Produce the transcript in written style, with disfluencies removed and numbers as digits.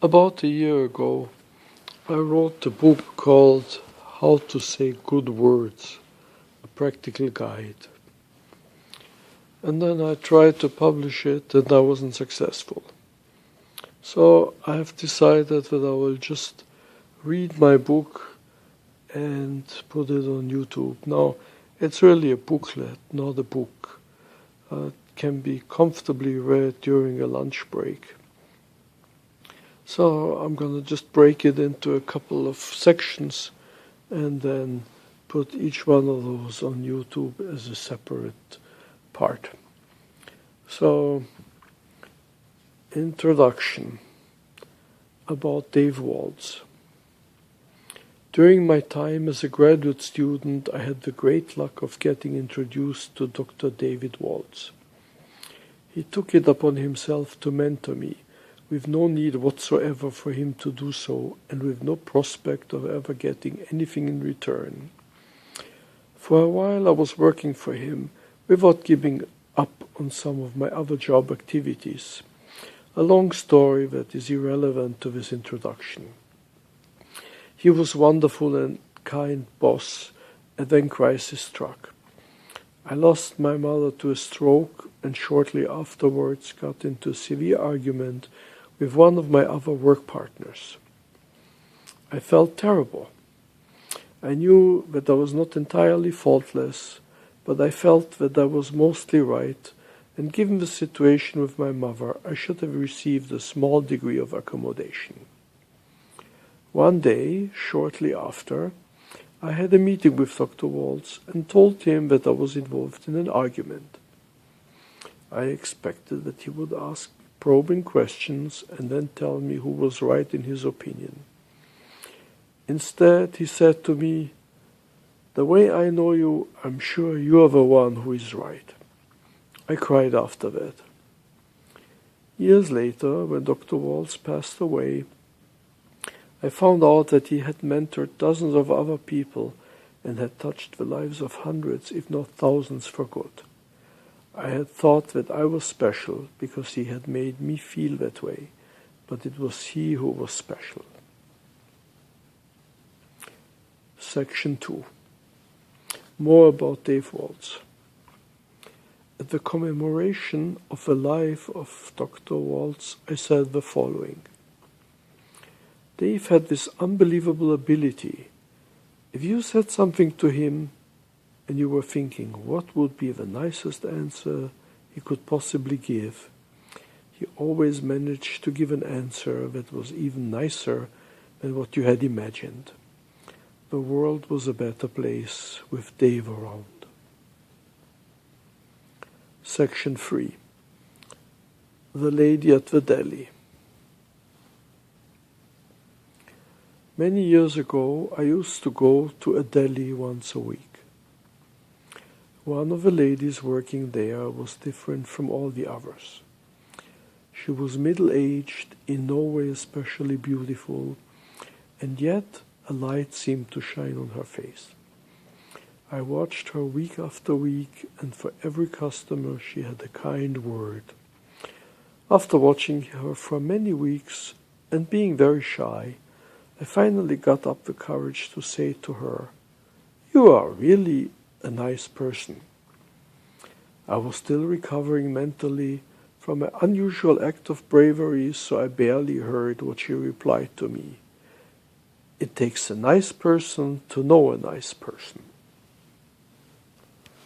About a year ago, I wrote a book called How to Say Good Words, a practical guide. And then I tried to publish it and I wasn't successful. So I have decided that I will just read my book and put it on YouTube. Now, it's really a booklet, not a book. It can be comfortably read during a lunch break. So I'm going to just break it into a couple of sections and then put each one of those on YouTube as a separate part. So, introduction about Dave Waltz. During my time as a graduate student, I had the great luck of getting introduced to Dr. David Waltz. He took it upon himself to mentor me, with no need whatsoever for him to do so, and with no prospect of ever getting anything in return. For a while I was working for him, without giving up on some of my other job activities. A long story that is irrelevant to this introduction. He was wonderful and kind boss, and then crisis struck. I lost my mother to a stroke, and shortly afterwards got into a severe argument with one of my other work partners. I felt terrible. I knew that I was not entirely faultless, but I felt that I was mostly right, and given the situation with my mother, I should have received a small degree of accommodation. One day, shortly after, I had a meeting with Dr. Waltz and told him that I was involved in an argument. I expected that he would ask probing questions and then tell me who was right in his opinion. Instead, he said to me, "The way I know you, I'm sure you are the one who is right." I cried after that. Years later, when Dr. Waltz passed away, I found out that he had mentored dozens of other people and had touched the lives of hundreds, if not thousands, for good. I had thought that I was special because he had made me feel that way, but it was he who was special. Section 2. More about Dave Waltz. At the commemoration of the life of Dr. Waltz, I said the following. Dave had this unbelievable ability. If you said something to him, and you were thinking, what would be the nicest answer he could possibly give? He always managed to give an answer that was even nicer than what you had imagined. The world was a better place with Dave around. Section 3. The Lady at the Deli. Many years ago, I used to go to a deli once a week. One of the ladies working there was different from all the others. She was middle-aged, in no way especially beautiful, and yet a light seemed to shine on her face. I watched her week after week, and for every customer she had a kind word. After watching her for many weeks and being very shy, I finally got up the courage to say to her, "You are really a nice person." I was still recovering mentally from an unusual act of bravery, so I barely heard what she replied to me. "It takes a nice person to know a nice person."